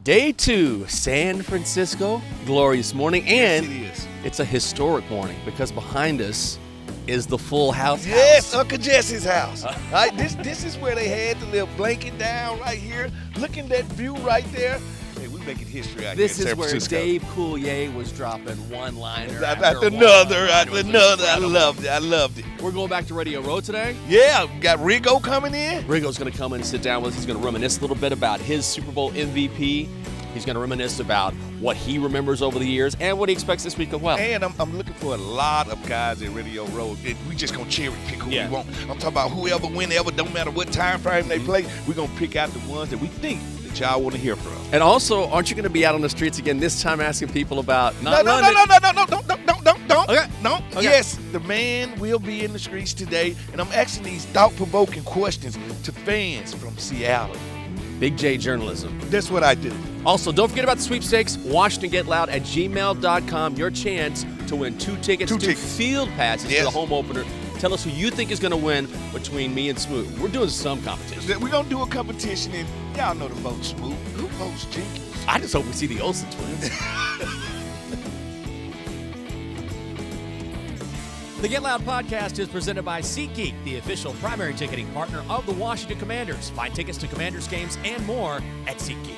Day 2, San Francisco, glorious morning, and Yes, it's a historic morning because behind us is the Full House. Yes, Uncle Jesse's house. Right, this is where they had the little blanket down right here. Look at that view right there. Hey, we making history out This here in is San where Francisco. Dave Coulier was dropping one-liner After one. another, It after was another. I incredible. loved it. We're going back to Radio Row today. Yeah, we got Rigo coming in. Rigo's going to come in and sit down with us. He's going to reminisce a little bit about his Super Bowl MVP. He's going to reminisce about what he remembers over the years and what he expects this week as well. And I'm looking for a lot of guys at Radio Row. We just gonna cherry pick who we want. I'm talking about whoever, whenever, don't matter what time frame they play. We're gonna pick out the ones that we think that y'all want to hear from. And also, aren't you going to be out on the streets again this time asking people about No. don't. Okay. No. Okay. Yes, the man will be in the streets today, and I'm asking these thought-provoking questions to fans from Seattle. Big J journalism. That's what I do. Also, don't forget about the sweepstakes. WashingtonGetLoud@gmail.com. Your chance to win two tickets to field passes for the home opener. Tell us who you think is going to win between me and Smoot. We're doing some competition. We're going to do a competition, and y'all know the vote, Smoot. Who votes Jenkins? I just hope we see the Olsen twins. The Get Loud podcast is presented by SeatGeek, the official primary ticketing partner of the Washington Commanders. Find tickets to Commanders games and more at SeatGeek.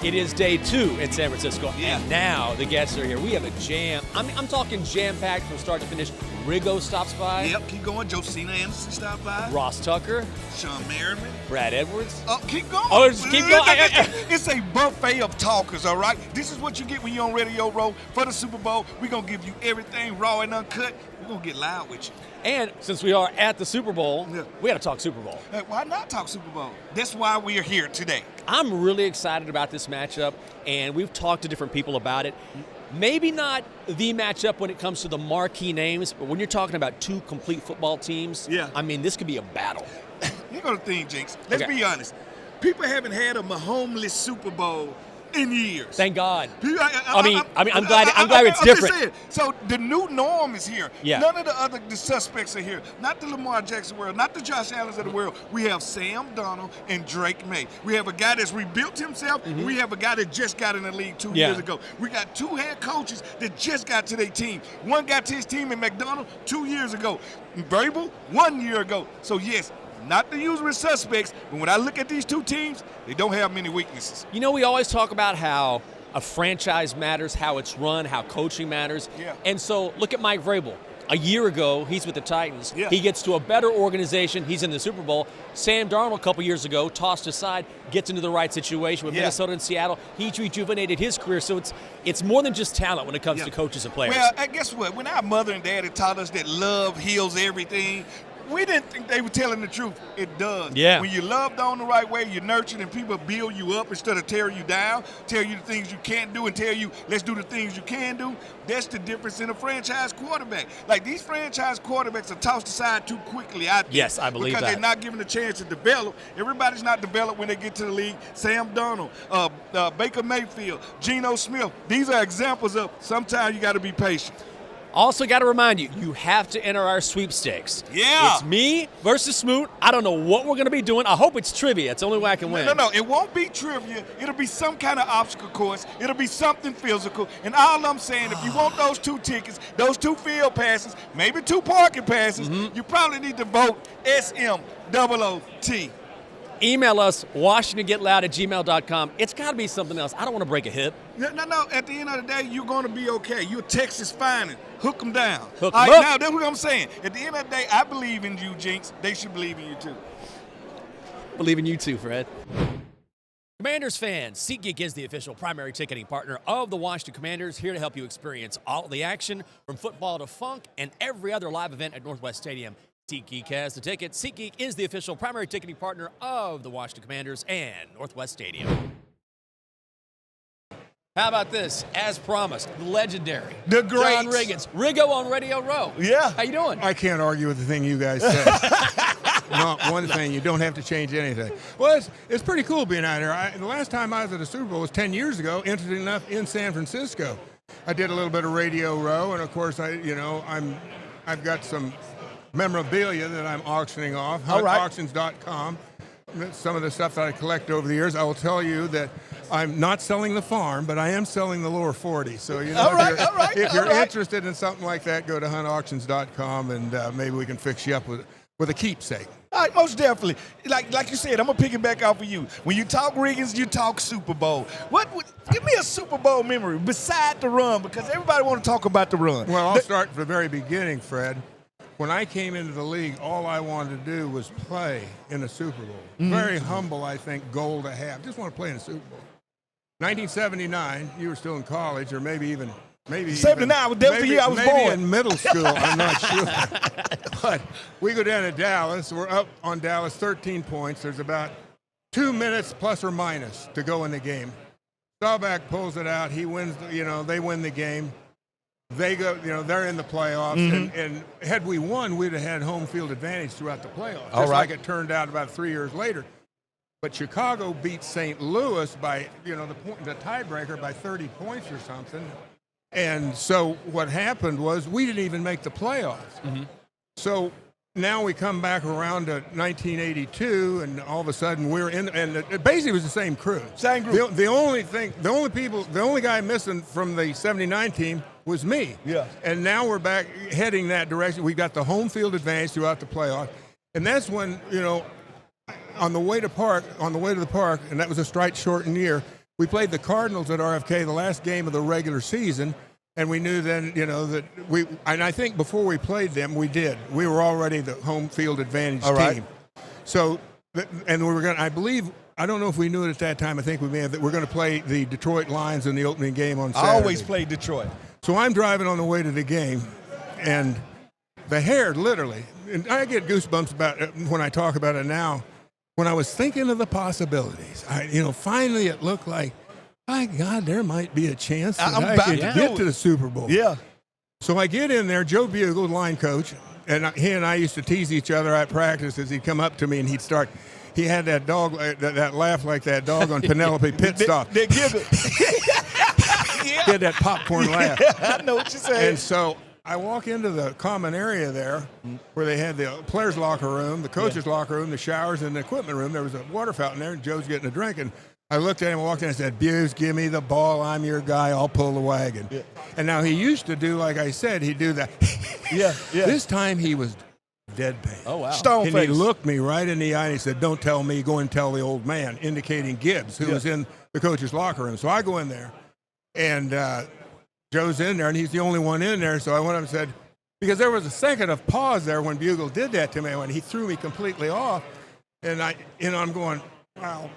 It is day 2 in San Francisco, and now the guests are here. We have a jam. I'm talking jam-packed from start to finish. Rigo stops by. Yep, keep going. Josina Anderson stopped by. Ross Tucker. Shawne Merriman. Brad Edwards. Oh, keep going. Oh, just keep going. It's a buffet of talkers, all right? This is what you get when you're on Radio Row for the Super Bowl. We're going to give you everything raw and uncut. We're going to get loud with you. And since we are at the Super Bowl, we got to talk Super Bowl. Why not talk Super Bowl? That's why we are here today. I'm really excited about this matchup, and we've talked to different people about it. Maybe not the matchup when it comes to the marquee names, but when you're talking about two complete football teams, I mean, this could be a battle. Here go the thing, Jinx. Let's be honest. People haven't had a Mahomes-less Super Bowl in years. Thank God. I'm glad it's different. Just saying. So the new norm is here. Yeah. None of the suspects are here. Not the Lamar Jackson world, not the Josh Allens of the world. We have Sam Darnold and Drake May. We have a guy that's rebuilt himself. Mm-hmm. We have a guy that just got in the league 2 years ago. We got 2 head coaches that just got to their team. One got to his team in McDonald 2 years ago. Vrabel 1 year ago. So yes, not the usual suspects, but when I look at these two teams, they don't have many weaknesses. You know, we always talk about how a franchise matters, how it's run, how coaching matters. Yeah. And so look at Mike Vrabel. A year ago, he's with the Titans. Yeah. He gets to a better organization. He's in the Super Bowl. Sam Darnold, a couple years ago, tossed aside, gets into the right situation with Minnesota and Seattle. He rejuvenated his career. So it's more than just talent when it comes to coaches and players. Well, guess what? When our mother and daddy taught us that love heals everything, we didn't think they were telling the truth. It does. Yeah. When you're loved on the right way, you're nurtured, and people build you up instead of tear you down, tell you the things you can't do and tell you, let's do the things you can do. That's the difference in a franchise quarterback. Like, these franchise quarterbacks are tossed aside too quickly, I think. Yes, I believe because that. they're not given a chance to develop. Everybody's not developed when they get to the league. Sam Darnold, Baker Mayfield, Geno Smith. These are examples of sometimes you got to be patient. Also got to remind you, you have to enter our sweepstakes. Yeah. It's me versus Smoot. I don't know what we're going to be doing. I hope it's trivia. It's the only way I can win. No, it won't be trivia. It'll be some kind of obstacle course. It'll be something physical. And all I'm saying, if you want those 2 tickets, those 2 field passes, maybe 2 parking passes, you probably need to vote SMOOT. Email us, WashingtonGetLoud@gmail.com. It's got to be something else. I don't want to break a hip. No. At the end of the day, you're going to be okay. You're Texas fine. Hook them down. Hook all them right, up. now, that's what I'm saying. At the end of the day, I believe in you, Jinx. They should believe in you, too. Believe in you too, Fred. Commanders fans, SeatGeek is the official primary ticketing partner of the Washington Commanders, here to help you experience all the action from football to funk and every other live event at Northwest Stadium. SeatGeek has the tickets. SeatGeek is the official primary ticketing partner of the Washington Commanders and Northwest Stadium. How about this? As promised, the legendary, the great John Riggins, Rigo on Radio Row. Yeah. How you doing? I can't argue with the thing you guys said. Not one thing. You don't have to change anything. Well, it's pretty cool being out here. The last time I was at a Super Bowl was 10 years ago, interesting enough, in San Francisco. I did a little bit of Radio Row, and of course, I've got some memorabilia that I'm auctioning off. All right. Auctions.com. Some of the stuff that I collect over the years. I will tell you that I'm not selling the farm, but I am selling the lower 40. So, you know, All right, if you're all right. interested in something like that, go to huntauctions.com, and maybe we can fix you up with a keepsake. All right, most definitely. Like you said, I'm gonna pick it back off of you. When you talk Riggins, you talk Super Bowl. Give me a Super Bowl memory beside the run, because everybody want to talk about the run. Well, I'll start from the very beginning, Fred. When I came into the league, all I wanted to do was play in a Super Bowl. Very humble, I think, goal to have. Just want to play in a Super Bowl. 1979, you were still in college, or maybe 79 was the year I was born. Maybe in middle school, I'm not sure. But we go down to Dallas. We're up on Dallas, 13 points. There's about 2 minutes plus or minus to go in the game. Staubach pulls it out. He wins. They win the game. They go. They're in the playoffs. And had we won, we'd have had home field advantage throughout the playoffs. Just like it turned out about 3 years later. But Chicago beat St. Louis by the tiebreaker by 30 points or something. And so what happened was we didn't even make the playoffs. So now we come back around to 1982, and all of a sudden we're in, and it basically was the same crew. Same group. The only guy missing from the 79 team was me. Yeah. And now we're back heading that direction. We got the home field advantage throughout the playoff, and that's when on the way to the park, and that was a strike-shortened year. We played the Cardinals at RFK, the last game of the regular season, and we knew then, that and I think before we played them, we did. We were already the home field advantage team. So, and we were going to, I don't know if we knew it at that time. I think we may have, that we're going to play the Detroit Lions in the opening game on Saturday. I always played Detroit. So I'm driving on the way to the game, and the hair literally, and I get goosebumps about it when I talk about it now. When I was thinking of the possibilities, finally it looked like, my God, there might be a chance that I could get to the Super Bowl. Yeah. So I get in there, Joe Bugle, line coach, and he and I used to tease each other at practice as he'd come up to me and he had that dog, that laugh like that dog on Penelope Pit Stop. They giggle. He had that popcorn laugh. I know what you're saying. And so I walk into the common area there where they had the players' locker room, the coaches' locker room, the showers, and the equipment room. There was a water fountain there, and Joe's getting a drink. And I looked at him and walked in and said, Buse, give me the ball. I'm your guy. I'll pull the wagon. Yeah. And now he used to do, like I said, he'd do that. Yeah. This time he was deadpan. Oh, wow. Stone And face. he looked me right in the eye and he said, don't tell me, go and tell the old man, indicating Gibbs, who was in the coach's locker room. So I go in there, and Joe's in there, and he's the only one in there. So I went up and said, because there was a second of pause there when Bugle did that to me, when he threw me completely off. And I'm going, wow,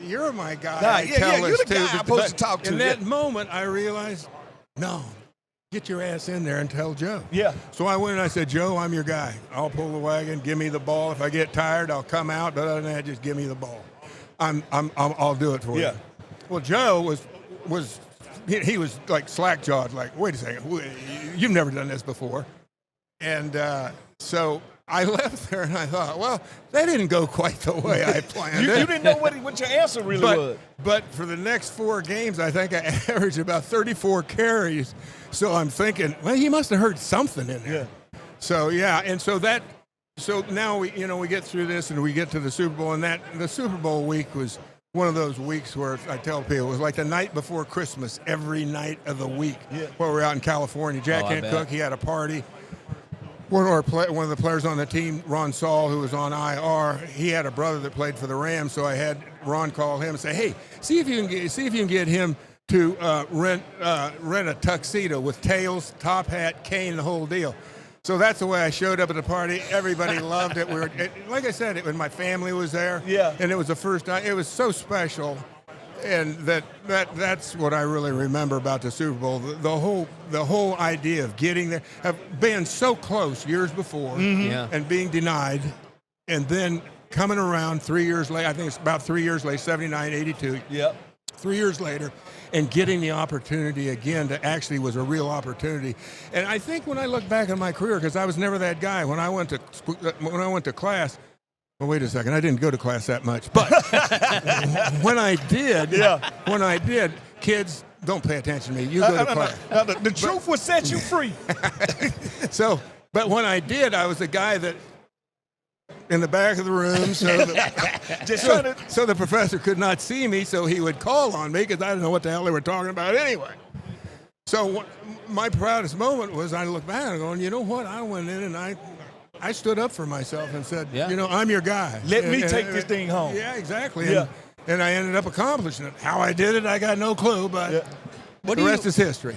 you're my guy. You're the guy I'm supposed to talk to. In that moment, I realized, no, get your ass in there and tell Joe. Yeah. So I went and I said, Joe, I'm your guy. I'll pull the wagon. Give me the ball. If I get tired, I'll come out. But other than that, just give me the ball. I'll do it for you. Well, Joe was like slack-jawed, like, wait a second, you've never done this before. And so I left there and I thought, well, that didn't go quite the way I planned You didn't know what your answer really was. But for the next 4 games, I think I averaged about 34 carries. So I'm thinking, well, he must have heard something in there. Yeah. So, yeah, and so now we get through this and we get to the Super Bowl, and the Super Bowl week was one of those weeks where I tell people it was like the night before Christmas, every night of the week. Yeah. While we're out in California, Jack Cook, he had a party. One of the players on the team, Ron Saul, who was on IR, he had a brother that played for the Rams, so I had Ron call him and say, "Hey, see if you can get him to rent a tuxedo with tails, top hat, cane, the whole deal." So that's the way I showed up at the party. Everybody loved it. Like I said, when my family was there. Yeah. And it was the first time. It was so special, and that's what I really remember about the Super Bowl. The whole idea of getting there, of being so close years before, and being denied, and then coming around 3 years later. I think it's about 3 years later, 79, 82. Yep. 3 years later, and getting the opportunity again to actually was a real opportunity. And I think when I look back on my career, because I was never that guy, when I went to class, well, wait a second, I didn't go to class that much, but when I did, kids, don't pay attention to me. You go to class. Now, the truth will set you free. But when I did, I was a guy that in the back of the room so the professor could not see me, so he would call on me because I didn't know what the hell they were talking about anyway. So my proudest moment was I looked back and going, you know what? I went in and I stood up for myself and said, you know, I'm your guy. Let me take this thing home. Yeah, exactly. Yeah. And I ended up accomplishing it. How I did it, I got no clue, but the rest is history.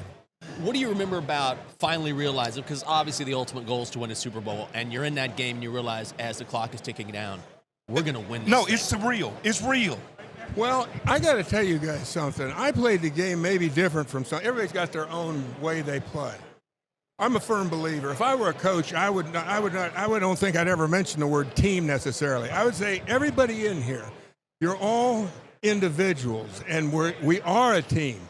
What do you remember about finally realizing, because obviously the ultimate goal is to win a Super Bowl, and you're in that game and you realize as the clock is ticking down, we're going to win this thing. It's surreal. It's real. Well, I got to tell you guys something. I played the game maybe different from some. Everybody's got their own way they play. I'm a firm believer. If I were a coach, I don't think I'd ever mention the word team necessarily. I would say everybody in here, you're all individuals, and we are a team.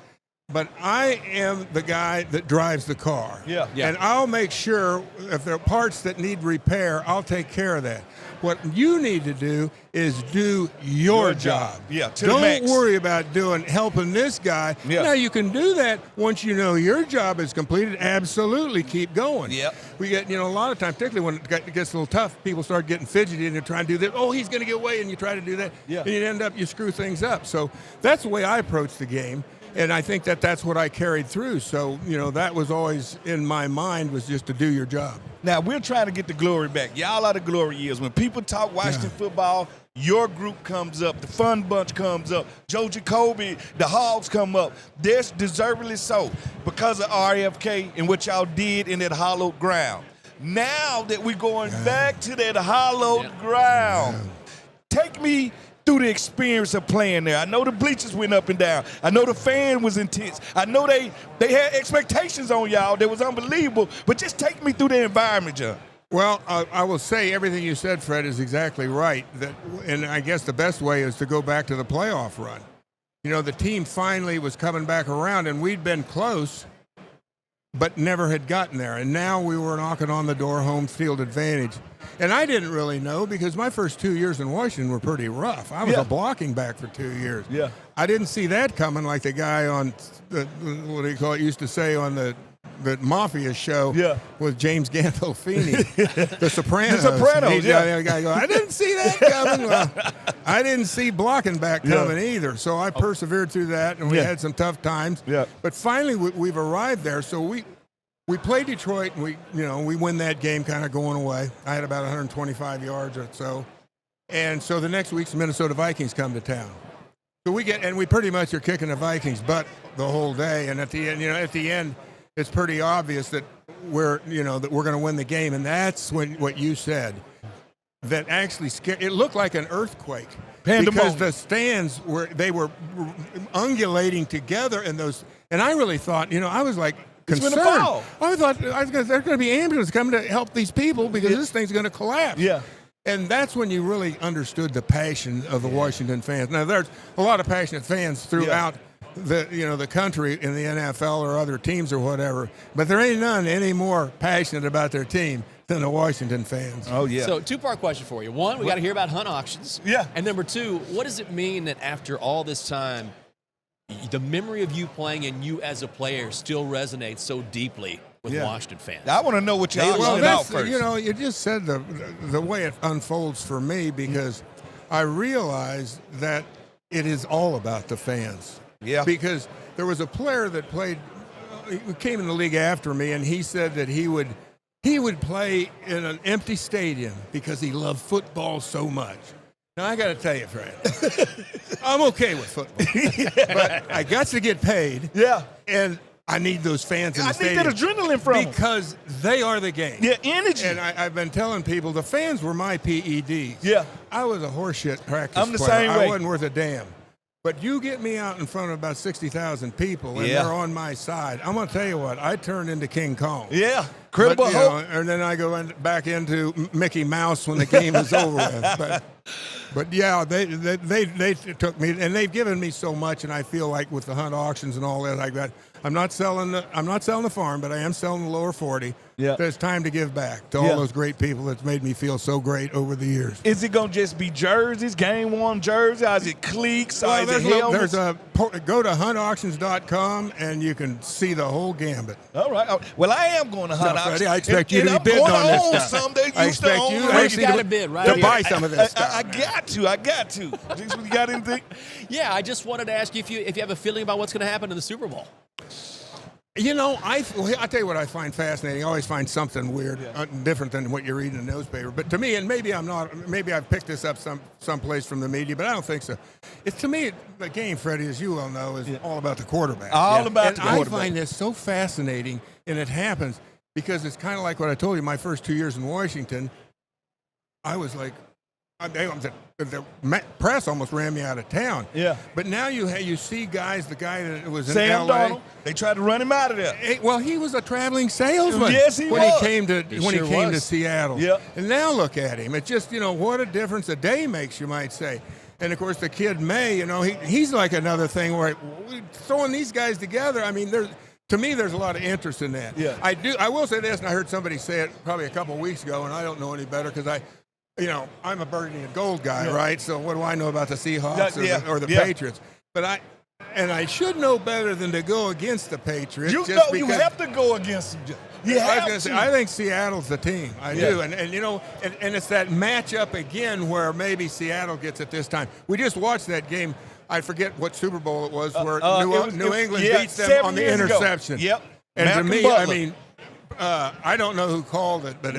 But I am the guy that drives the car. Yeah. And I'll make sure if there are parts that need repair, I'll take care of that. What you need to do is do your job. Yeah, to the max. Don't worry about helping this guy. Yeah. Now, you can do that once you know your job is completed. Absolutely, keep going. Yep. We get, a lot of times, particularly when it gets a little tough, people start getting fidgety and they're trying to do this. Oh, he's going to get away, and you try to do that. Yeah. And you end up, you screw things up. So that's the way I approach the game. And I think that's what I carried through. So, that was always in my mind, was just to do your job. Now, we're trying to get the glory back. Y'all are the glory years. When people talk Washington football, your group comes up. The Fun Bunch comes up. Joe Jacoby, the Hogs come up. That's deservedly so because of RFK and what y'all did in that hallowed ground. Now that we're going back to that hallowed ground, take me through the experience of playing there. I know the bleachers went up and down. I know the fan was intense. I know they had expectations on y'all that was unbelievable, but just take me through the environment, John. Well, I will say everything you said, Fred, is exactly right. And I guess the best way is to go back to the playoff run. The team finally was coming back around, and we'd been close, but never had gotten there. And now we were knocking on the door, home field advantage. And I didn't really know because my first 2 years in Washington were pretty rough. I was a blocking back for 2 years. Yeah. I didn't see that coming like the guy on used to say on the Mafia show with James Gandolfini, The Sopranos. The Sopranos, The guy goes, I didn't see that coming. Well, I didn't see blocking back coming either. So I persevered through that, and we had some tough times. Yeah. But finally, we've arrived there. So we played Detroit, and we win that game kind of going away. I had about 125 yards or so. And so the next week, the Minnesota Vikings come to town. So we pretty much are kicking the Vikings' butt the whole day. And at the end, it's pretty obvious that we're going to win the game. And that's when what you said, that actually scared. It looked like an earthquake. Because the stands were ungulating together, and I really thought, I was like, concerned. I thought there's going to be ambulances coming to help these people because this thing's going to collapse. Yeah. And that's when you really understood the passion of the Washington fans. Now, there's a lot of passionate fans throughout the country in the NFL or other teams or whatever, but there ain't none any more passionate about their team than the Washington fans. Oh, yeah. So, two-part question for you. One, we got to hear about Hunt Auctions. Yeah. And number two, what does it mean that after all this time, the memory of you playing and you as a player still resonates so deeply with Washington fans? I want to know what y'all well, out first. You just said the way it unfolds for me, because I realized that it is all about the fans. Yeah. Because there was a player that came in the league after me, and he said that he would play in an empty stadium because he loved football so much. Now, I got to tell you, Fred, I'm okay with football, but I got to get paid. Yeah. And I need those fans in the stadium. I need that adrenaline from them. Because they are the game. Yeah, energy. And I've been telling people, the fans were my PEDs. Yeah. I was a horseshit practice I'm the player. same way. I wasn't worth a damn. But you get me out in front of about 60,000 people, and they're on my side. I'm going to tell you what, I turned into King Kong. Yeah, credible hope. And then I go back into Mickey Mouse when the game is over with. But yeah, they took me, and they've given me so much, and I feel like with the Hunt Auctions and all that, I'm not selling the farm, but I am selling the lower 40. Yeah. It's time to give back to all those great people that's made me feel so great over the years. Is it going to just be jerseys, game-worn jerseys? Or is it cleats? Well, Or is it helmets? Go to huntauctions.com and you can see the whole gambit. All right. Well, I am going to Hunt Auctions. Freddie, I expect you to be bidding on this stuff. I expect you to bid, right? to buy some of this stuff. I got to. You got anything? Yeah, I just wanted to ask you if you have a feeling about what's going to happen in the Super Bowl. You know, I'll tell you what I find fascinating. I always find something weird, different than what you read in the newspaper. But to me, and maybe I've picked this up someplace from the media, but I don't think so. It's to me, the game, Freddie, as you well know, is all about the quarterback. All about the quarterback. I find this so fascinating, and it happens because it's kind of like what I told you. My first 2 years in Washington, I was like, the press almost ran me out of town. Yeah. But now you see guys, the guy that was in Sam L.A. Darnold, they tried to run him out of there. Well, he was a traveling salesman. Yes, he when was. He came to Seattle. Yeah. And now look at him. It's just, what a difference a day makes, you might say. And of course, the kid May, he's like another thing where throwing these guys together. I mean, to me, there's a lot of interest in that. Yeah. I will say this, and I heard somebody say it probably a couple of weeks ago, and I don't know any better because I'm a burgundy and gold guy, right? So what do I know about the Seahawks or the Patriots? But I should know better than to go against the Patriots. You have to go against them. I think Seattle's the team. I do, and it's that matchup again where maybe Seattle gets it this time. We just watched that game. I forget what Super Bowl it was where New England beats them on the interception. Ago. Yep. And Malcolm to me, Butler. I mean, I don't know who called it, but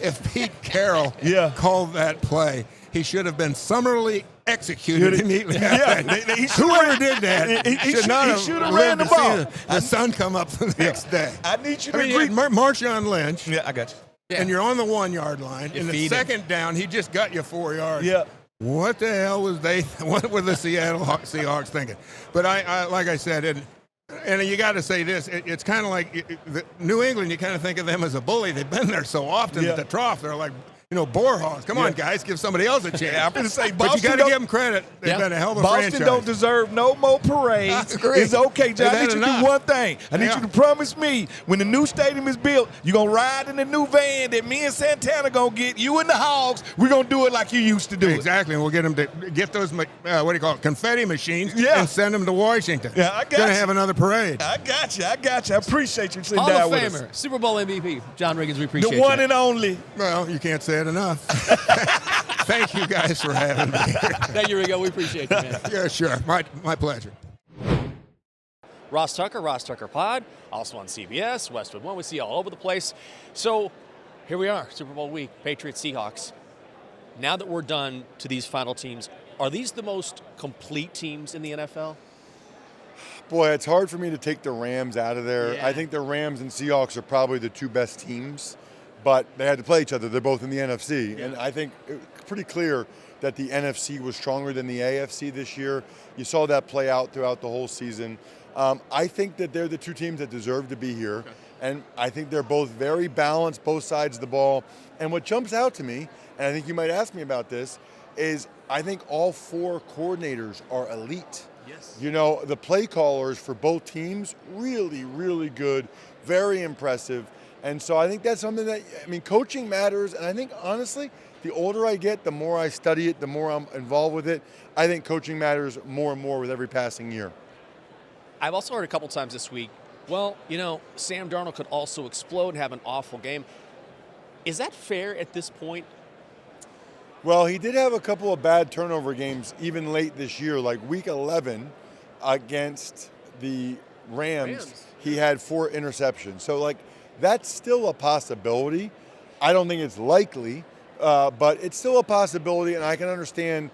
if Pete Carroll called that play, he should have been summarily executed immediately. Whoever did that, he should have ran the ball. The sun come up the next day. I need you to agree. Marshawn Lynch. Yeah, I got you. And you're on the 1 yard line. In the second down, he just got you 4 yards. Yeah. What the hell what were the Seattle Seahawks thinking? But I like I said, and you got to say this, it's kind of like New England, you kind of think of them as a bully. They've been there so often at the trough. They're like, boar hogs. Come on, guys, give somebody else a chance. I'm going to say, but you got to give them credit. They've been a hell of a franchise. Boston don't deserve no more parades. It's okay, John. I need you to do one thing. I need you to promise me when the new stadium is built, you're going to ride in the new van that me and Santana going to get, you and the Hogs. We're going to do it like you used to do Exactly. And we'll get them to get those, confetti machines and send them to Washington. Yeah, I got you. Going to have another parade. I got you. I appreciate you sitting Hall down of with Famer, us. Super Bowl MVP, John Riggins, we appreciate The one you. and only. Well, you can't say it enough. Thank you guys for having me. Thank you, Rigo. We appreciate you, man. Yeah, sure. My pleasure. Ross Tucker Pod, also on CBS, Westwood One. We see you all over the place. So here we are, Super Bowl week, Patriots, Seahawks. Now that we're done to these final teams, are these the most complete teams in the NFL? Boy, it's hard for me to take the Rams out of there. Yeah. I think the Rams and Seahawks are probably the two best teams, but they had to play each other. They're both in the NFC. Yeah. And I think it's pretty clear that the NFC was stronger than the AFC this year. You saw that play out throughout the whole season. I think that they're the two teams that deserve to be here. Okay. And I think they're both very balanced, both sides of the ball. And what jumps out to me, and I think you might ask me about this, is I think all four coordinators are elite. Yes. The play callers for both teams, really, really good, very impressive. And so I think that's something that, coaching matters. And I think, honestly, the older I get, the more I study it, the more I'm involved with it. I think coaching matters more and more with every passing year. I've also heard a couple times this week, Sam Darnold could also explode and have an awful game. Is that fair at this point? Well, he did have a couple of bad turnover games even late this year, like week 11 against the Rams. He had 4 interceptions. So, that's still a possibility. I don't think it's likely, but it's still a possibility, and I can understand,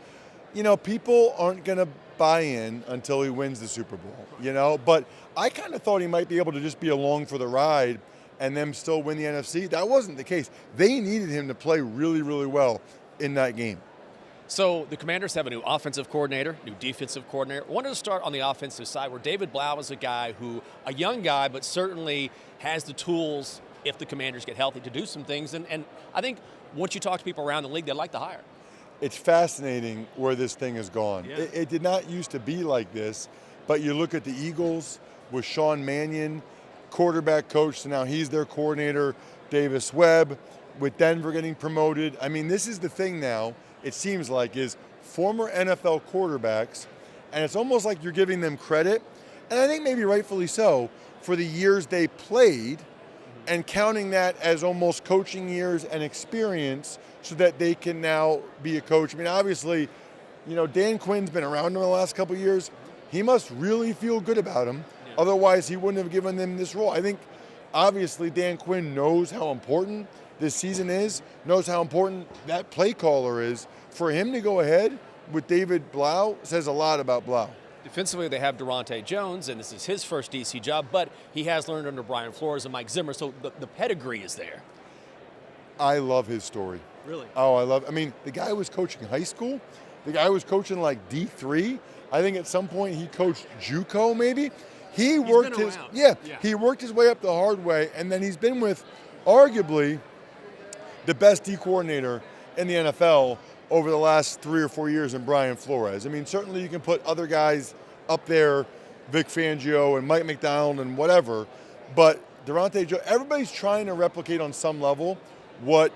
people aren't going to buy in until he wins the Super Bowl, But I kind of thought he might be able to just be along for the ride and them still win the NFC. That wasn't the case. They needed him to play really, really well in that game. So the Commanders have a new offensive coordinator, new defensive coordinator. I wanted to start on the offensive side where David Blau is a young guy, but certainly has the tools if the Commanders get healthy to do some things. And I think once you talk to people around the league, they like the hire. It's fascinating where this thing has gone. Yeah. It did not used to be like this, but you look at the Eagles with Shawne Merriman, quarterback coach, so now he's their coordinator, Davis Webb, with Denver getting promoted. I mean, this is the thing now, it seems like, is former NFL quarterbacks, and it's almost like you're giving them credit, and I think maybe rightfully so, for the years they played and counting that as almost coaching years and experience so that they can now be a coach. I mean, obviously, you know, Dan Quinn's been around him the last couple of years. He must really feel good about him. Yeah. Otherwise, he wouldn't have given them this role. I think, obviously, Dan Quinn knows how important this season is, knows how important that play caller is. For him to go ahead with David Blau says a lot about Blau. Defensively, they have Durante Jones, and this is his first DC job, but he has learned under Brian Flores and Mike Zimmer, so the pedigree is there. I love his story. Really? Oh, I mean, the guy was coaching high school. The guy was coaching like D3. I think at some point he coached JUCO maybe. He worked he worked his way up the hard way, and then he's been with arguably the best D coordinator in the NFL over the last 3 or 4 years in Brian Flores. I mean, certainly you can put other guys up there, Vic Fangio and Mike McDonald and whatever, but Durante Jones, everybody's trying to replicate on some level what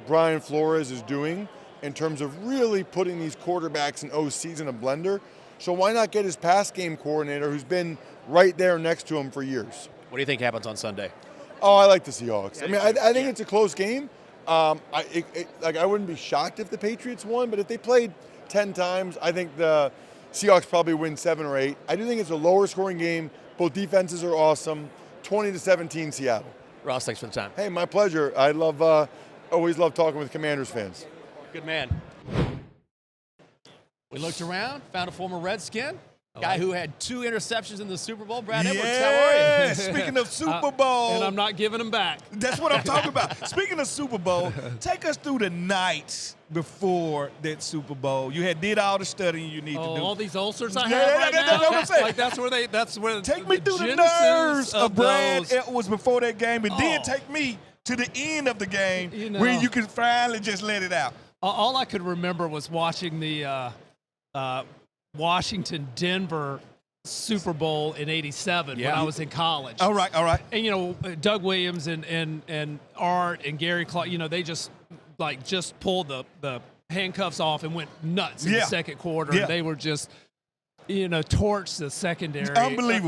Brian Flores is doing in terms of really putting these quarterbacks and OCs in a blender. So why not get his pass game coordinator who's been right there next to him for years? What do you think happens on Sunday? Oh, I like the Seahawks. I mean, I think it's a close game. I wouldn't be shocked if the Patriots won, but if they played 10 times, I think the Seahawks probably win 7 or 8. I do think it's a lower scoring game. Both defenses are awesome. 20-17 Seattle. Ross, thanks for the time. Hey, my pleasure. I always love talking with Commanders fans. Good man. We looked around, found a former Redskin, guy who had 2 interceptions in the Super Bowl. Brad Edwards, how are you? Speaking of Super Bowl. And I'm not giving them back. That's what I'm talking about. Speaking of Super Bowl, take us through the nights before that Super Bowl. You did all the studying you need to do. All these ulcers I have right that's now. what I'm saying. Like that's where Take me through the genesis nerves of Brad those. Edwards before that game, and then take me to the end of the game where you can finally just let it out. All I could remember was watching the Washington-Denver Super Bowl in '87 when I was in college. All right. And you know, Doug Williams and Art and Gary Clark, you know, they just pulled the handcuffs off and went nuts in the second quarter. Yeah. And they were just, you know, torched the secondary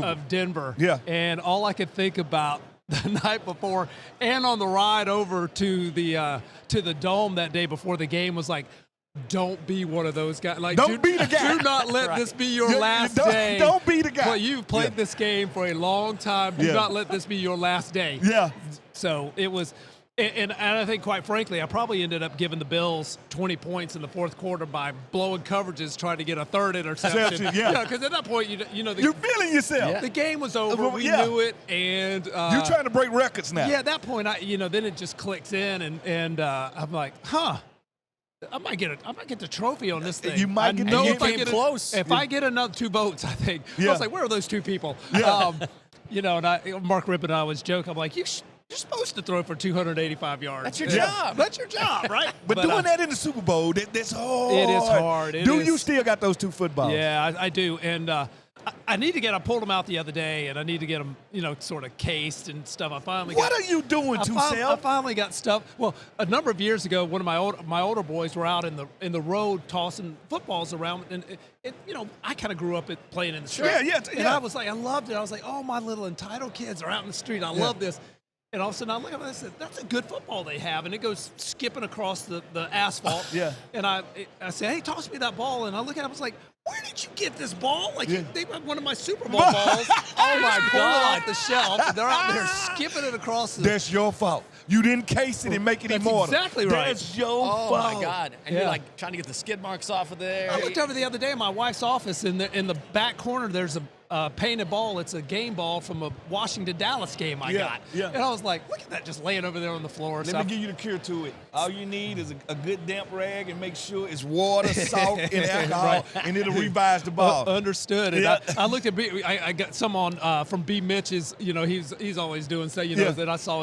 of Denver. Yeah. And all I could think about the night before and on the ride over to the Dome that day before the game was like, don't be one of those guys. Like, don't be the guy. Do not let this be your last day. Don't be the guy. Well, you've played this game for a long time. Do not let this be your last day. Yeah. So it was, and I think, quite frankly, I probably ended up giving the Bills 20 points in the fourth quarter by blowing coverages trying to get a third interception. Yeah. Because at that point, you're feeling yourself. The game was over. We knew it, and you're trying to break records now. Yeah, at that point, then it just clicks in, and I'm like, I might get the trophy on this thing. You might get close. If I get another 2 votes, I think. I was like, where are those 2 people? Yeah. And Mark Ripp and I was joking. I'm like, you're supposed to throw for 285 yards. That's your job. That's your job, right? But doing that in the Super Bowl, that's hard. It is hard. You still got those 2 footballs? Yeah, I do. And I need to I pulled them out the other day, and I need to get them, sort of cased and stuff. What are you doing to I self? finally got stuff. Well, a number of years ago, one of my older boys were out in the road tossing footballs around, and I kind of grew up playing in the street. And I was like, I loved it. I was like, oh, my little entitled kids are out in the street. I love this. And all of a sudden, I look at it and I said, that's a good football they have. And it goes skipping across the asphalt. And I said, hey, toss me that ball. And I look at it, I was like, where did you get this ball? Like, they got one of my Super Bowl balls. Oh, my God. Off the shelf. And they're out there skipping it across the... That's your fault. You didn't case it and make it immortal. Exactly right. That's your fault. Oh, my God. And you're, like, trying to get the skid marks off of there. I looked over the other day in my wife's office. In the back corner, there's a painted ball. It's a game ball from a Washington-Dallas game I got. And I was like, look at that just laying over there on the floor. Let me give you the cure to it. All you need is a good damp rag and make sure it's water, salt, and alcohol, and it'll revise the ball. Understood. And I looked at B. I got some on from B. Mitch's. He's always doing so. That I saw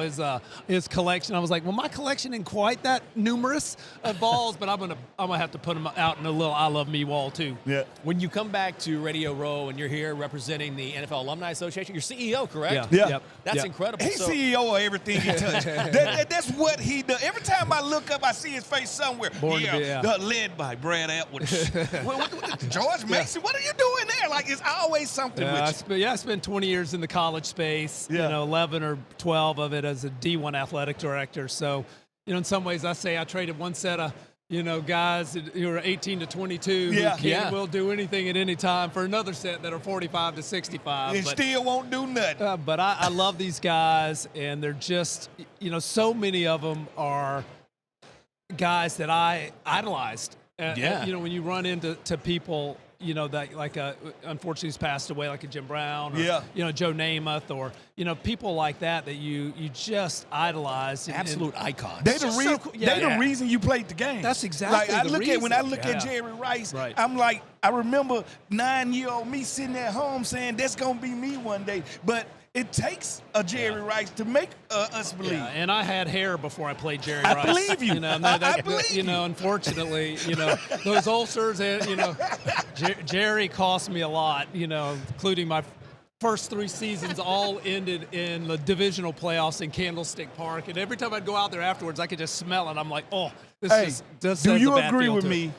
his collection. I was like, well, my collection ain't quite that numerous of balls, but I'm gonna have to put them out in a little I Love Me wall too. When you come back to Radio Row and you're here representing representing the NFL Alumni Association. You're CEO, correct? Yeah. Yep. That's incredible. He's So- CEO of everything he touches. That's what he does. Every time I look up, I see his face somewhere. Led by Brad Atwood. George Mason, what are you doing there? Like, it's always something with you. I spent 20 years in the college space, 11 or 12 of it as a D1 athletic director. So, in some ways I say I traded one set of, guys who are 18 to 22 who will do anything at any time for another set that are 45 to 65. And still won't do nothing. But I love these guys, and they're just, so many of them are guys that I idolized. When you run into people, that unfortunately has passed away, like a Jim Brown, or, Joe Namath, or, people like that you just idolize. Absolute icons. They the reason you played the game. That's exactly when I look at Jerry Rice, I'm like, I remember 9-year-old me sitting at home saying, that's going to be me one day. But it takes a Jerry Rice to make us believe. Yeah, and I had hair before I played Jerry I Rice. believe you. I believe you. Unfortunately, those ulcers, and, Jerry cost me a lot, including my first 3 seasons all ended in the divisional playoffs in Candlestick Park. And every time I'd go out there afterwards, I could just smell it. I'm like, oh, this do you agree with me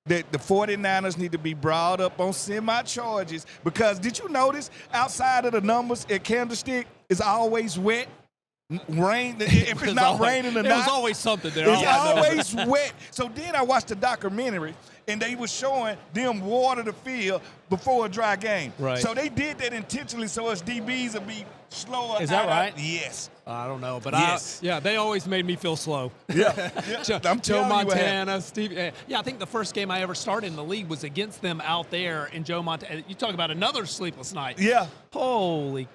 that the 49ers need to be brought up on semi-charges? Because did you notice outside of the numbers at Candlestick, it's always wet? Rain, if it's not raining or not. There's always something there. It's always wet. So then I watched the documentary, and they were showing them water the field before a dry game. Right. So they did that intentionally so us DBs would be slower. Is that right? Yes. I don't know, but they always made me feel slow. Yeah. Joe Montana, Steve. I think the first game I ever started in the league was against them out there, and Joe Montana. You talk about another sleepless night. Yeah. Holy,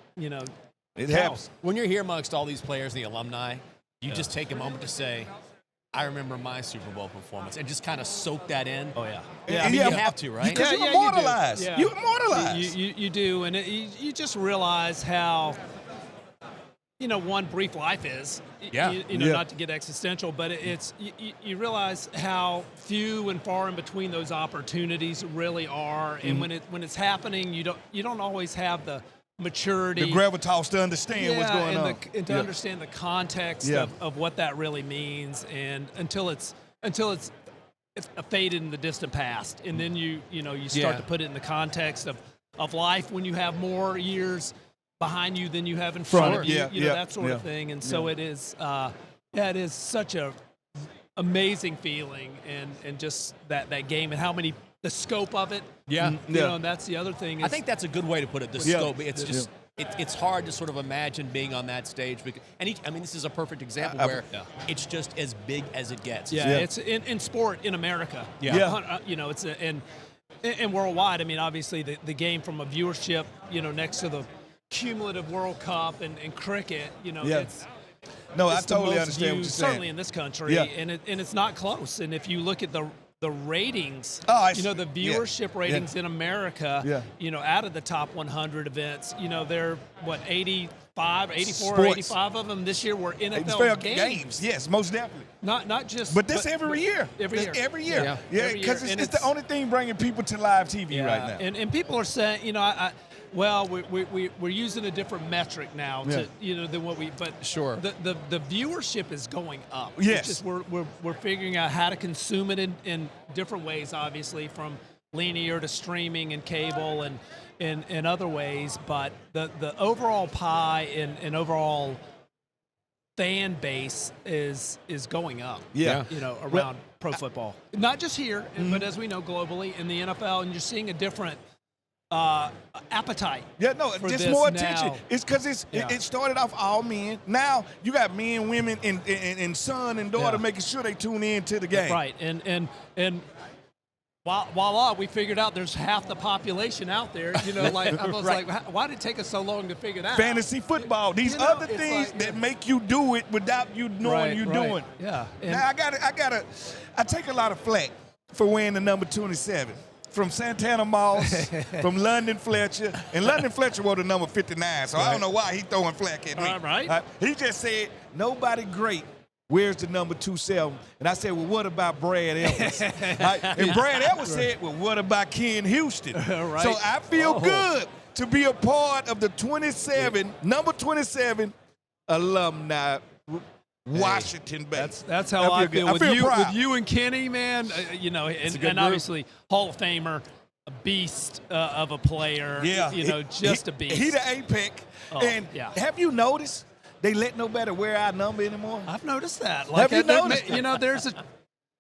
It happens. When you're here amongst all these players, the alumni, you just take a moment to say, I remember my Super Bowl performance, and just kind of soak that in. Oh, yeah. I mean, you have to, right? Because you immortalize. You immortalize. You do, and you just realize how, one brief life is. Not to get existential, but you realize how few and far in between those opportunities really are, and when it's happening, you don't always have the maturity, the gravitas to understand what's going on, and to understand the context of what that really means, and until it's faded in the distant past, and then you start to put it in the context of life when you have more years behind you than you have in front of you, that sort of thing, and so it is it is such a amazing feeling, and just that game and the scope of it. And that's the other thing. I think that's a good way to put it, the scope. It's just, it's hard to sort of imagine being on that stage. This is a perfect example where it's just as big as it gets. It's in sport in America. It's and worldwide. I mean, obviously the game from a viewership, next to the cumulative World Cup and cricket, it's. No, I the totally most understand what you're viewed, saying. Certainly in this country, and it's not close. And if you look at the ratings, the viewership ratings in America, out of the top 100 events, they're 84 or 85 of them this year were NFL games. Yes, most definitely. Not just. But this every year. Every year. Every year. Because it's the only thing bringing people to live TV right now. And people are saying, we're using a different metric now than what we. But sure, the viewership is going up. Yes, it's just we're figuring out how to consume it in different ways. Obviously, from linear to streaming and cable and other ways. But the overall pie and overall fan base is going up. Around pro football, not just here, but as we know globally in the NFL, and you're seeing a different. Appetite. Just more attention. It's because it started off all men. Now you got men, women, and son and daughter making sure they tune in to the game. Right, and voila, we figured out there's half the population out there. I was like, why did it take us so long to figure that out? Fantasy football. These other things that make you do it without you knowing you're doing. Yeah. Now I take a lot of flack for wearing the number 27. From Santana Moss, from London Fletcher. And London Fletcher wore the number 59, so I don't know why he's throwing flack at me. Right. He just said, nobody great where's the number 27? And I said, well, what about Brad Ellis? Right? And Brad Ellis said, well, what about Ken Houston? Right. So I feel good to be a part of the number 27 alumni. Washington Base. That's how I feel. With you and Kenny, man. And obviously Hall of Famer, a beast of a player. Yeah, just a beast. He the apex. And have you noticed they let nobody wear our number anymore? I've noticed that. Have you noticed?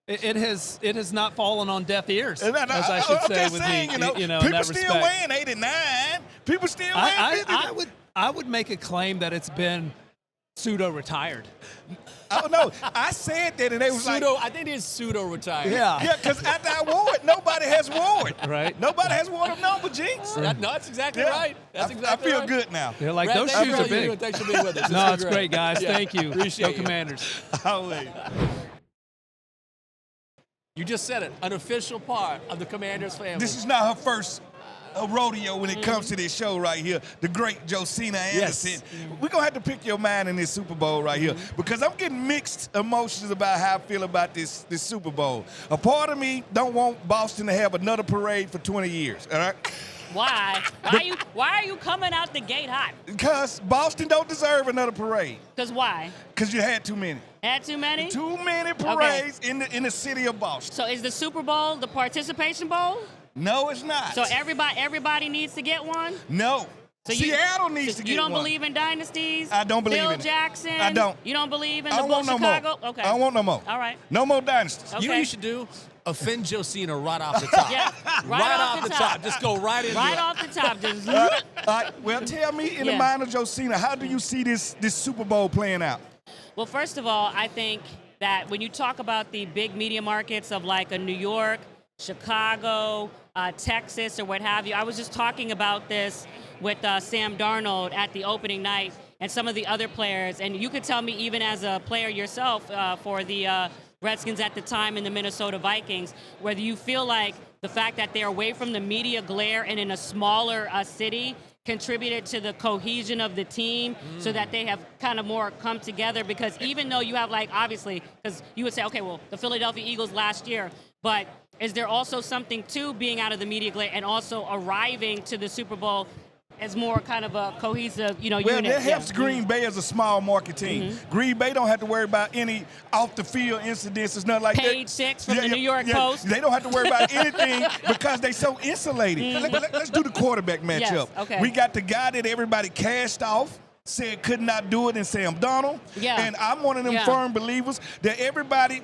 It has not fallen on deaf ears, as I should say. With people still wearing 89. People still wearing 50. I would make a claim that it's been pseudo-retired. Oh, no. I said that, and they was pseudo. I think it's pseudo-retired. Yeah, because after I wore it, nobody has worn it. Right. Nobody has worn a number, Jinx. No, that's exactly right. That's exactly I feel right. good now. They're like, those shoes are big. Thanks for being with us. No, it's great, guys. Yeah. Thank you. Appreciate Go Commanders. You just said it. An official part of the Commanders family. This is not her first rodeo when it comes to this show right here. The great Josina Anderson. Yes. We're going to have to pick your mind in this Super Bowl right here because I'm getting mixed emotions about how I feel about this Super Bowl. A part of me don't want Boston to have another parade for 20 years, all right? Why? Why are you coming out the gate hot? Because Boston don't deserve another parade. Because why? Because you had too many. Had too many? Too many parades in the city of Boston. So is the Super Bowl the participation bowl? No, it's not. So everybody needs to get one? No. So Seattle needs to get one. You don't believe in dynasties? I don't believe in it. Phil Jackson? I don't. You don't believe in I the don't Bull want no Chicago? more. Okay. I don't want no more. All right. No more dynasties. Okay. You know what you should do? Offend Josina right off the top. Yeah, right off the top. Just go right into Right it. off the top. Just Well, tell me in the mind of Josina, how do you see this Super Bowl playing out? Well, first of all, I think that when you talk about the big media markets of like a New York, Chicago, Texas, or what have you, I was just talking about this with Sam Darnold at the opening night and some of the other players. And you could tell me, even as a player yourself for the Redskins at the time and the Minnesota Vikings, whether you feel like the fact that they're away from the media glare and in a smaller city contributed to the cohesion of the team so that they have kind of more come together. Because even though you have, like, obviously, because you would say, okay, well, the Philadelphia Eagles last year, but is there also something to being out of the media glare and also arriving to the Super Bowl as more kind of a cohesive, unit? Well, that helps Green Bay as a small market team. Green Bay don't have to worry about any off-the-field incidents. It's nothing like that. Page 6 from the New York Post. They don't have to worry about anything because they so insulated. Let's do the quarterback matchup. Yes, okay. We got the guy that everybody cashed off, said could not do it in Sam Darnold. Yeah. And I'm one of them firm believers that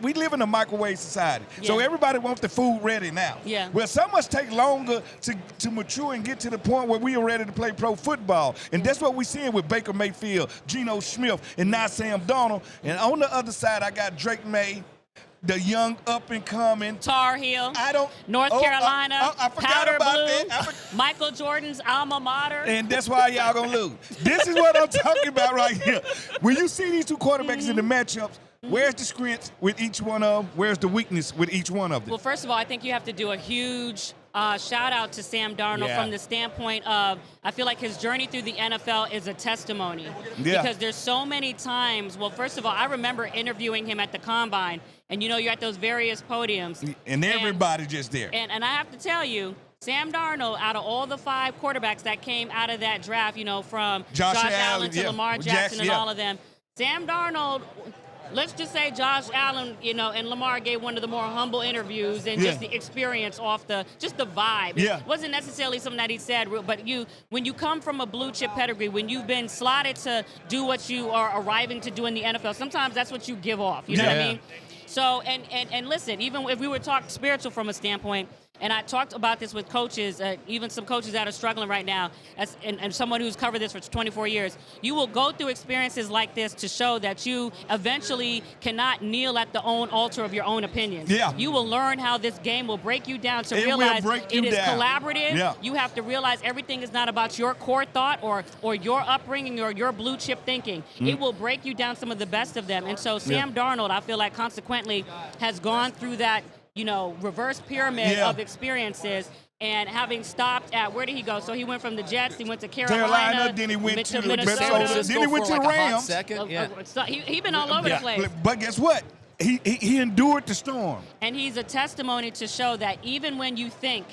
we live in a microwave society. So everybody wants the food ready now. Yeah. Well, some of us take longer to mature and get to the point where we are ready to play pro football. And that's what we're seeing with Baker Mayfield, Geno Smith, and now Sam Darnold. And on the other side, I got Drake May, the young up-and-coming. Tar Heel. North Carolina. I forgot Powder about Blue. that. Michael Jordan's alma mater. And that's why y'all gonna lose. This is what I'm talking about right here. When you see these two quarterbacks in the matchups, where's the strengths with each one of them? Where's the weakness with each one of them? Well, first of all, I think you have to do a huge shout out to Sam Darnold from the standpoint of, I feel like his journey through the NFL is a testimony. Yeah. Because there's so many times, well, first of all, I remember interviewing him at the Combine, and you're at those various podiums. And everybody just there. And I have to tell you, Sam Darnold, out of all the 5 quarterbacks that came out of that draft, from Josh Allen to Lamar Jackson and all of them, Sam Darnold, let's just say Josh Allen, and Lamar gave one of the more humble interviews and just the experience off just the vibe. Yeah. It wasn't necessarily something that he said, but when you come from a blue chip pedigree, when you've been slotted to do what you are arriving to do in the NFL, sometimes that's what you give off. You know what I mean? So, and listen, even if we were talking spiritual from a standpoint, and I talked about this with coaches, even some coaches that are struggling right now, and someone who's covered this for 24 years, you will go through experiences like this to show that you eventually cannot kneel at the own altar of your own opinions. Yeah. You will learn how this game will break you down to It will realize break you it is down. collaborative. Yeah. You have to realize everything is not about your core thought or your upbringing or your blue chip thinking. It will break you down some of the best of them. And so Sam Darnold, I feel like consequently has gone through that reverse pyramid of experiences And having stopped at, where did he go? So he went from the Jets, he went to Carolina, then he went to Minnesota. Then he went to the Rams. So he been all over the place. But guess what? He endured the storm. And he's a testimony to show that even when you think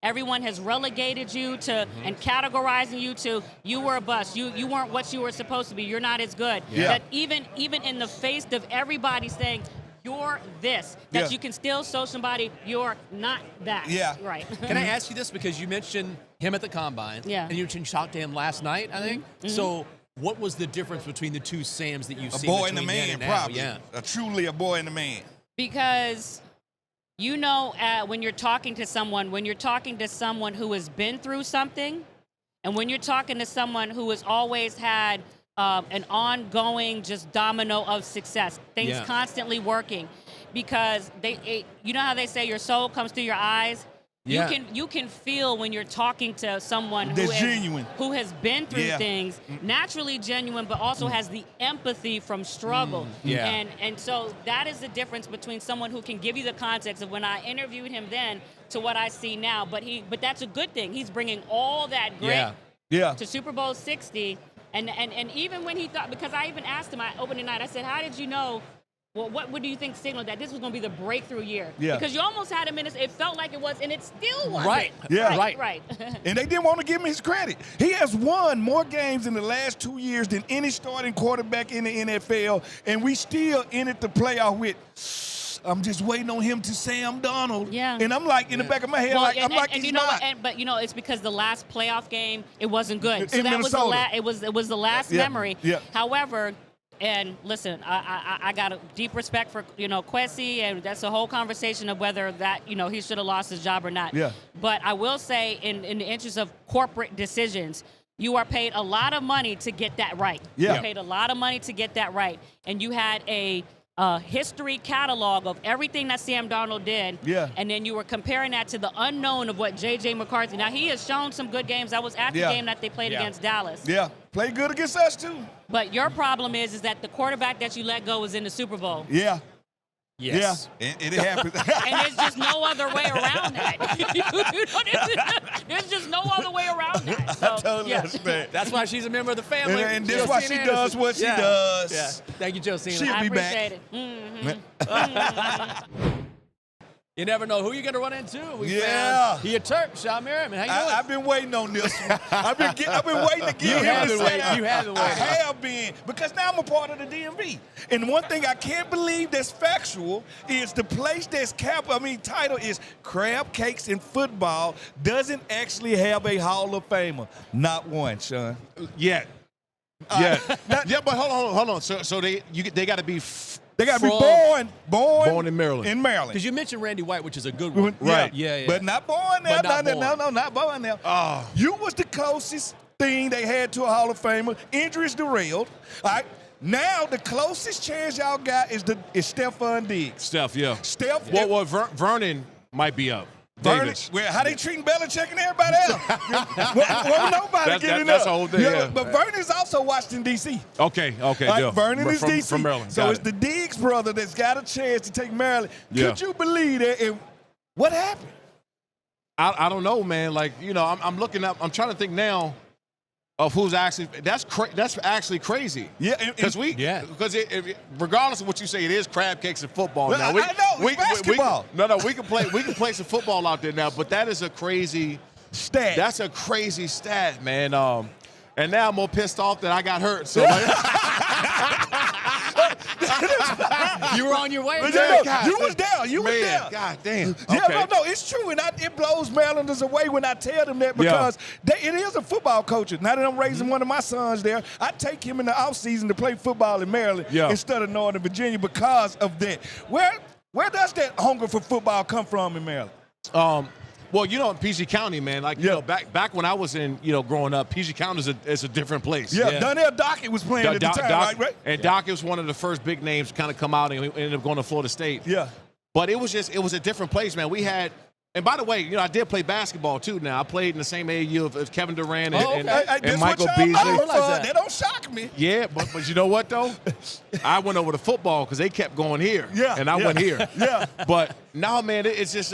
everyone has relegated you to and categorizing you to you were a bust, you weren't what you were supposed to be, you're not as good. Yeah. That even in the face of everybody saying you're this, that you can still show somebody you're not that. Yeah. Right. Can I ask you this? Because you mentioned him at the Combine. Yeah. And you talked to him last night, I think. Mm-hmm. So what was the difference between the two Sams that you've A seen boy and a between then man, and now? probably. Yeah. Truly a boy and a man. Because you know, when you're talking to someone who has been through something, and when you're talking to someone who has always had an ongoing just domino of success, things constantly working, because you know how they say your soul comes through your eyes. Yeah. You can feel when you're talking to someone who has been through things, naturally genuine, but also has the empathy from struggle. Yeah. And so that is the difference between someone who can give you the context of when I interviewed him then to what I see now. But that's a good thing. He's bringing all that grit to Super Bowl 60. And even when he thought, because I even asked him at opening night, I said, how did you know? Well, what do you think signaled that this was going to be the breakthrough year? Yeah. Because you almost had him in it felt like it was, and it still wasn't. Right. Yeah. Right. And they didn't want to give him his credit. He has won more games in the last 2 years than any starting quarterback in the NFL, and we still ended the playoff with, I'm just waiting on him to Sam Darnold. Yeah. And I'm like, in the back of my head, he's not. But it's because the last playoff game, it wasn't good. So In that Minnesota. was it was the last memory. Yeah. However, and listen, I got a deep respect for, Kwesi, and that's a whole conversation of whether that, he should have lost his job or not. Yeah. But I will say, in the interest of corporate decisions, you are paid a lot of money to get that right. Yeah. You're paid a lot of money to get that right. And you had a history catalog of everything that Sam Darnold did. Yeah. And then you were comparing that to the unknown of what J.J. McCarthy. Now, he has shown some good games. I was at the game that they played against Dallas. Yeah. Played good against us, too. But your problem is that the quarterback that you let go was in the Super Bowl. Yeah. Yes. Yeah. And it happened. And there's just no other way around that. There's just no other way around that. So, Totally understand. That's why she's a member of the family. And that's why she does what she does. Yeah. Thank you, Josina. She'll I be back. appreciate it. Mm-hmm. You never know who you're going to run into. We Yeah. found he a Turk, Shawne Merriman. How you doing? I've been waiting on this one. I've been waiting to get You him have to been say waiting. that. You have been I waiting. have been, because now I'm a part of the DMV. And one thing I can't believe that's factual is the place that's title is Crab Cakes in Football doesn't actually have a Hall of Famer. Not one, Sean. Yet. Yeah, but hold on. So they got to be. They got to be From- born in Maryland. In Maryland. Because you mentioned Randy White, which is a good one. Right. Yeah. But not born there. But not born. No, not born there. Oh. You was the closest thing they had to a Hall of Famer. Injuries derailed. All right. Now the closest chance y'all got is Stephon Diggs. Steph, yeah. Steph. Well, Vernon might be up. Vernon, Davis. well, how they treating Belichick and everybody else? well, nobody getting that's up. the whole thing, yeah. But Vernon's also Washington, D.C. Okay, Right, yeah. Vernon is D.C. From Maryland. So Got it's it. the Diggs brother that's got a chance to take Maryland. Yeah. Could you believe that? And what happened? I don't know, man. Like, I'm looking up. I'm trying to think now of who's actually. That's actually crazy. Yeah, Because regardless of what you say, it is crab cakes and football. Well, Now I know, it's basketball. We can play some football out there now. But that is a crazy Stat. That's a crazy stat, man. And now I'm more pissed off that I got hurt. So You were on your way. You was there. You was there. God damn. Yeah, Okay. no, it's true, and it blows Marylanders away when I tell them that because it is a football coach. Now that I'm raising one of my sons there, I take him in the offseason to play football in Maryland instead of Northern Virginia because of that. Where does that hunger for football come from in Maryland? Well, in PG County, man, back when I was growing up, PG County is a different place. Yeah. Donnell Dockett was playing at the time, right? And Dockett was one of the first big names to kind of come out and ended up going to Florida State. Yeah. But it was a different place, man. We had, and by the way, I did play basketball too now. I played in the same AAU of Kevin Durant and Michael Beasley. That don't shock me. Yeah, but you know what, though? I went over to football because they kept going here. Yeah. And I went here. Yeah. But now, man, it's just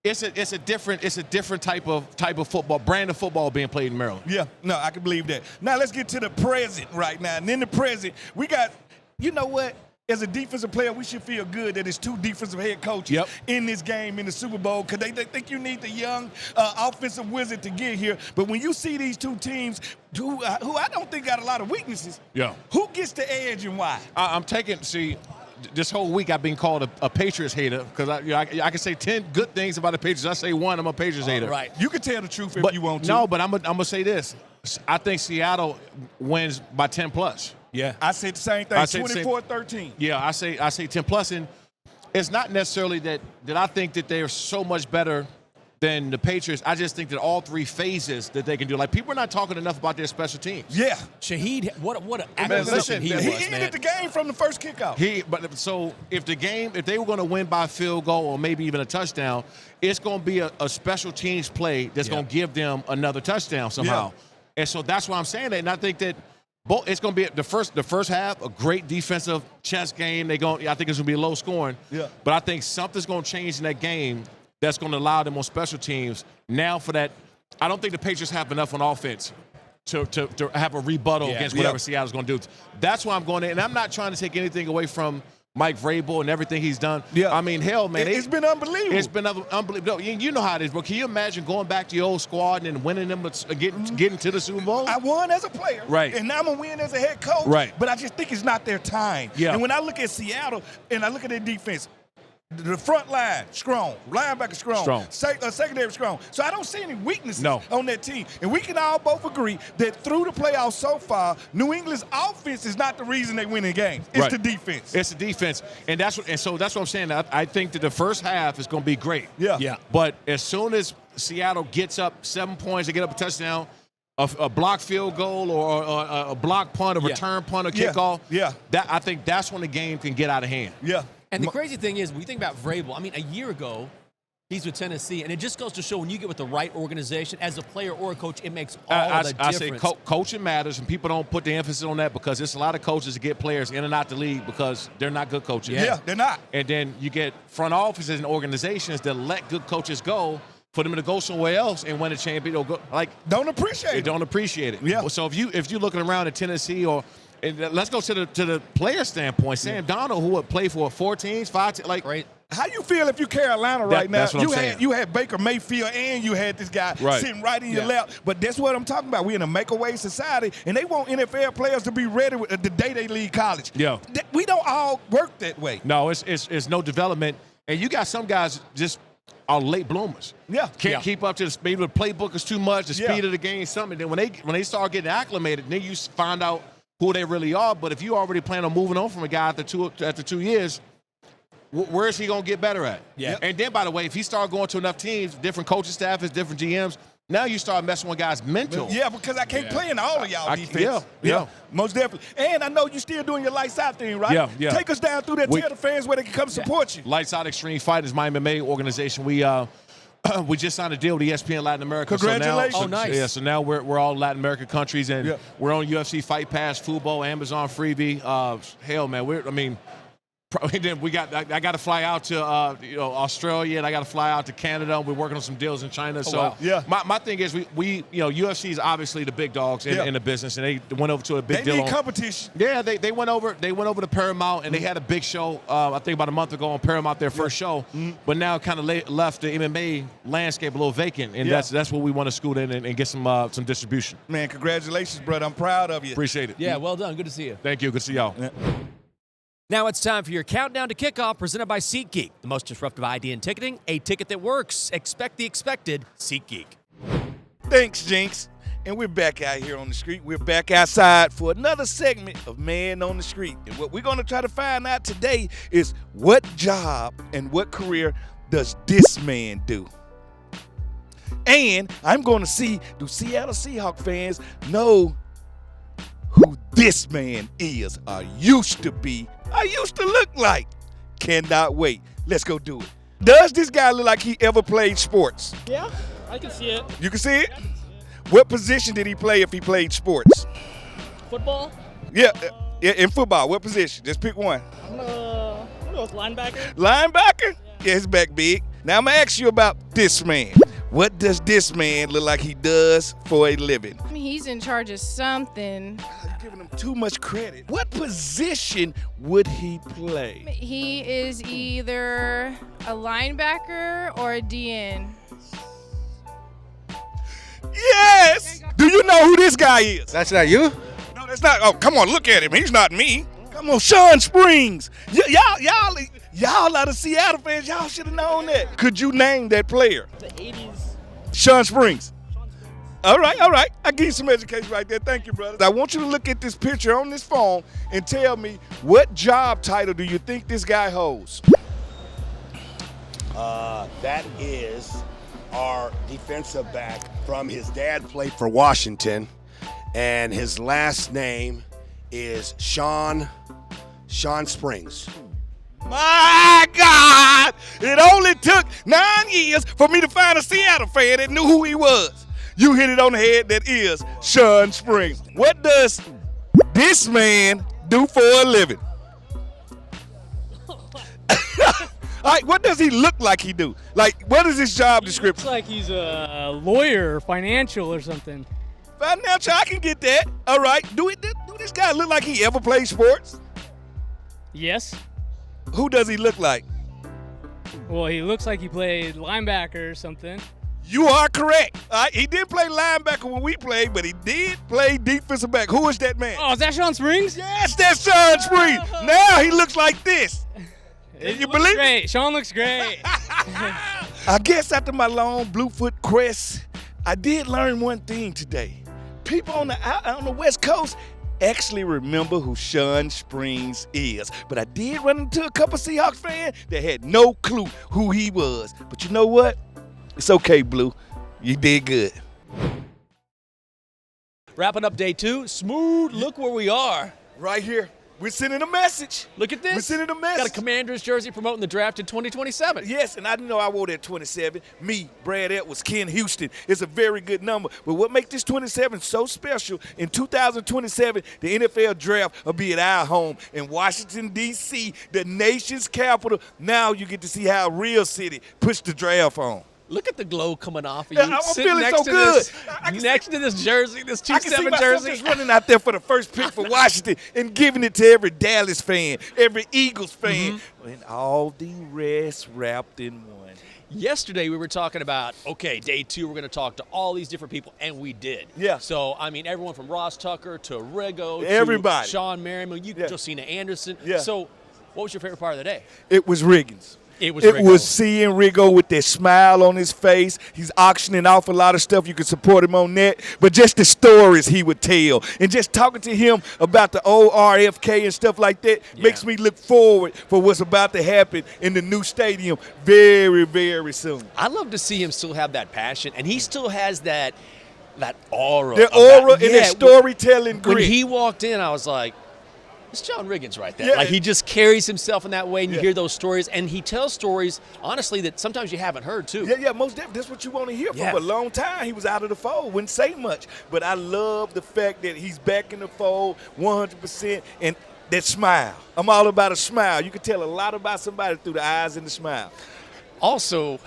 it's a different type of football, brand of football being played in Maryland. Yeah, no, I can believe that. Now let's get to the present right now. And in the present, we got, you know what? As a defensive player, we should feel good that it's 2 defensive head coaches in this game in the Super Bowl because they think you need the young offensive wizard to get here. But when you see these 2 teams who I don't think got a lot of weaknesses, who gets the edge and why? I'm taking, this whole week I've been called a Patriots hater because I can say 10 good things about the Patriots. I say one, I'm a Patriots hater. Right. You can tell the truth if you want to. No, but I'm going to say this. I think Seattle wins by 10 plus. Yeah. I said the same thing, 24-13. Yeah, I say 10 plus. And it's not necessarily that I think that they're so much better than the Patriots. I just think that all 3 phases that they can do. Like, people are not talking enough about their special teams. Yeah. Shaheed, what an acquisition he was, He ended the game from the first kickoff. So if they were going to win by a field goal or maybe even a touchdown, it's going to be a special teams play that's going to give them another touchdown somehow. Yeah. And so that's why I'm saying that. And I think that it's going to be the first half, a great defensive chess game. I think it's going to be low scoring. Yeah. But I think something's going to change in that game that's going to allow them on special teams. Now for that, I don't think the Patriots have enough on offense to have a rebuttal against whatever Seattle's going to do. That's why I'm going in. And I'm not trying to take anything away from Mike Vrabel and everything he's done. Yeah. I mean, hell, man. It's been unbelievable. It's been unbelievable. You know how it is, bro. Can you imagine going back to your old squad and winning them, getting to the Super Bowl? I won as a player. Right. And now I'm going to win as a head coach. Right. But I just think it's not their time. Yeah. And when I look at Seattle and I look at their defense, the front line, strong. Linebacker, strong. Secondary, strong. So I don't see any weaknesses on that team. And we can all both agree that through the playoffs so far, New England's offense is not the reason they win the game. It's the defense. It's the defense. And so that's what I'm saying. I think that the first half is going to be great. Yeah. But as soon as Seattle gets up 7 points, they get up a touchdown, a block field goal or a block punt, a return punt, or kickoff, I think that's when the game can get out of hand. Yeah. And the crazy thing is, when you think about Vrabel, I mean, a year ago, he's with Tennessee, and it just goes to show when you get with the right organization, as a player or a coach, it makes all the difference. I say coaching matters, and people don't put the emphasis on that because there's a lot of coaches that get players in and out the league because they're not good coaches. Yeah, they're not. And then you get front offices and organizations that let good coaches go for them to go somewhere else and win a championship. Don't appreciate it. Don't appreciate it. Yeah. So if you're looking around at Tennessee or – and let's go to the player standpoint. Sam Darnold, who would play for 4 teams, 5 teams, right. How you feel if you Carolina right now? That's what I'm saying. You had Baker Mayfield and you had this guy sitting right in your lap. But that's what I'm talking about. We're in a make-away society, and they want NFL players to be ready the day they leave college. Yeah. We don't all work that way. No, it's no development. And you got some guys just are late bloomers. Yeah. Can't keep up to the speed. The playbook is too much. The speed of the game, something. Then when they start getting acclimated, then you find out who they really are. But if you already plan on moving on from a guy after 2 years, where is he going to get better at? Yeah. And then, by the way, if he start going to enough teams, different coaching staffs, different GMs, now you start messing with guys' mental. Yeah, because I can't play in all of y'all defense. Yeah, most definitely. And I know you still doing your lights out thing, right? Yeah. Take us down through that. Tell the fans where they can come support you. Lights Out Extreme Fighters, my MMA organization. We just signed a deal with ESPN Latin America. Congratulations. Oh, nice. Yeah, so now we're all Latin American countries, and we're on UFC Fight Pass, Fubo, Amazon Freebie. Hell, man, then I got to fly out to Australia, and I got to fly out to Canada. We're working on some deals in China. My thing is we UFC is obviously the big dogs in the business, and they went over to a big deal. They need competition. Yeah, they went over to Paramount, and they had a big show. I think about a month ago on Paramount, their first show. But now kind of left the MMA landscape a little vacant, and that's what we want to scoot in and get some distribution. Man, congratulations, brother. I'm proud of you. Appreciate it. Yeah, well done. Good to see you. Thank you. Good to see y'all. Yeah. Now it's time for your countdown to kickoff, presented by SeatGeek, the most disruptive idea in ticketing, a ticket that works. Expect the expected. SeatGeek. Thanks, Jinx. And we're back out here on the street. We're back outside for another segment of Man on the Street. And what we're going to try to find out today is what job and what career does this man do? And I'm going to see, do Seattle Seahawks fans know who this man is or used to be, or used to look like? Cannot wait. Let's go do it. Does this guy look like he ever played sports? Yeah, I can see it. You can see it? What position did he play if he played sports? Football? Yeah, in football. What position? Just pick one. I'm gonna go with linebacker. Linebacker? Yeah, his back big. Now, I'm going to ask you about this man. What does this man look like he does for a living? He's in charge of something. You're giving him too much credit. What position would he play? He is either a linebacker or a DN. Yes! Do you know who this guy is? That's not you? No, that's not. Oh, come on, look at him. He's not me. Come on, Shawne Springs. Y'all out of Seattle fans, y'all should have known that. Could you name that player? The 80s. Shawne Springs. All right. I give you some education right there. Thank you, brother. I want you to look at this picture on this phone and tell me what job title do you think this guy holds? That is our defensive back from his dad played for Washington, and his last name is Shawne Springs. My God! It only took 9 years for me to find a Seattle fan that knew who he was. You hit it on the head. That is Shawne Springs. What does this man do for a living? All right, what does he look like he do? Like, what is his job description? Looks like he's a lawyer, financial or something. Financial, I can get that. All right, do this guy look like he ever played sports? Yes. Who does he look like? Well, he looks like he played linebacker or something. You are correct. All right, he didn't play linebacker when we played, but he did play defensive back. Who is that man? Oh, is that Shawne Springs? Yes, that's Shawne Springs. Now he looks like this. It you looks believe great. Shawne looks great. I guess after my long Bluefoot crest, I did learn one thing today. People on the West Coast actually remember who Shawne Springs is. But I did run into a couple Seahawks fans that had no clue who he was. But you know what? It's okay, Blue. You did good. Wrapping up day 2. Smoot, look where we are. Right here. We're sending a message. Look at this. We're sending a message. Got a Commanders jersey promoting the draft in 2027. Yes, and I didn't know I wore that 27. Me, Brad Edwards, Ken Houston. It's a very good number. But what makes this 27 so special, in 2027, the NFL draft will be at our home in Washington, D.C., the nation's capital. Now you get to see how a real city puts the draft on. Look at the glow coming off of you. I'm Sitting feeling next so to good. Next to this jersey, this I can see 2-7 myself jersey. just running out there for the first pick for Washington and giving it to every Dallas fan, every Eagles fan, and all the rest wrapped in one. Yesterday we were talking about, okay, day 2, we're going to talk to all these different people, and we did. Yeah. So, I mean, everyone from Ross Tucker to Riggins Everybody. to Shawne Merriman, Josina Anderson. Yeah. So, what was your favorite part of the day? It was Riggins. It was seeing Riggo with that smile on his face. He's auctioning off a lot of stuff. You can support him on that. But just the stories he would tell and just talking to him about the old RFK and stuff like that makes me look forward for what's about to happen in the new stadium very, very soon. I love to see him still have that passion, and he still has that aura. The aura and the storytelling grit. When he walked in, I was like, it's John Riggins right there. Yeah. Like, he just carries himself in that way, and you hear those stories, and he tells stories, honestly, that sometimes you haven't heard, too. Yeah, most definitely. That's what you want to hear from. For a long time, he was out of the fold, wouldn't say much. But I love the fact that he's back in the fold 100%, and that smile. I'm all about a smile. You can tell a lot about somebody through the eyes and the smile. Also,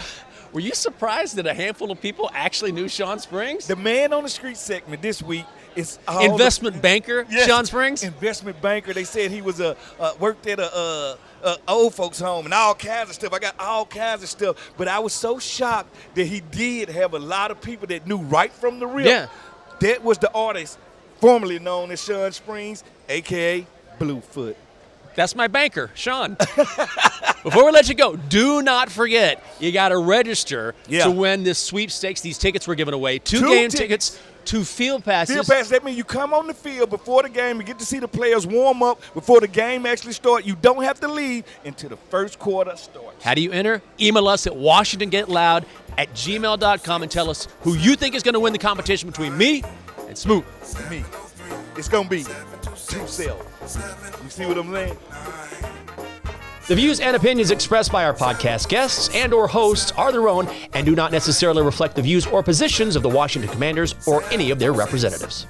were you surprised that a handful of people actually knew Shawne Springs? The Man on the Street segment this week is investment banker, Shawne Springs? Investment banker. They said he was worked at a old folks home and all kinds of stuff. I got all kinds of stuff. But I was so shocked that he did have a lot of people that knew right from the rip. Yeah. That was the artist formerly known as Shawne Springs, a.k.a. Bluefoot. That's my banker, Sean. Before we let you go, do not forget, you got to register to win this sweepstakes. These tickets we're giving away. Two game tickets, 2 field passes. Field passes, that means you come on the field before the game. You get to see the players warm up before the game actually starts. You don't have to leave until the first quarter starts. How do you enter? Email us at WashingtonGetLoud@gmail.com and tell us who you think is going to win the competition between me and Smoot. Me. It's going to be 2-7. You see what I'm saying? The views and opinions expressed by our podcast guests and or hosts are their own and do not necessarily reflect the views or positions of the Washington Commanders or any of their representatives.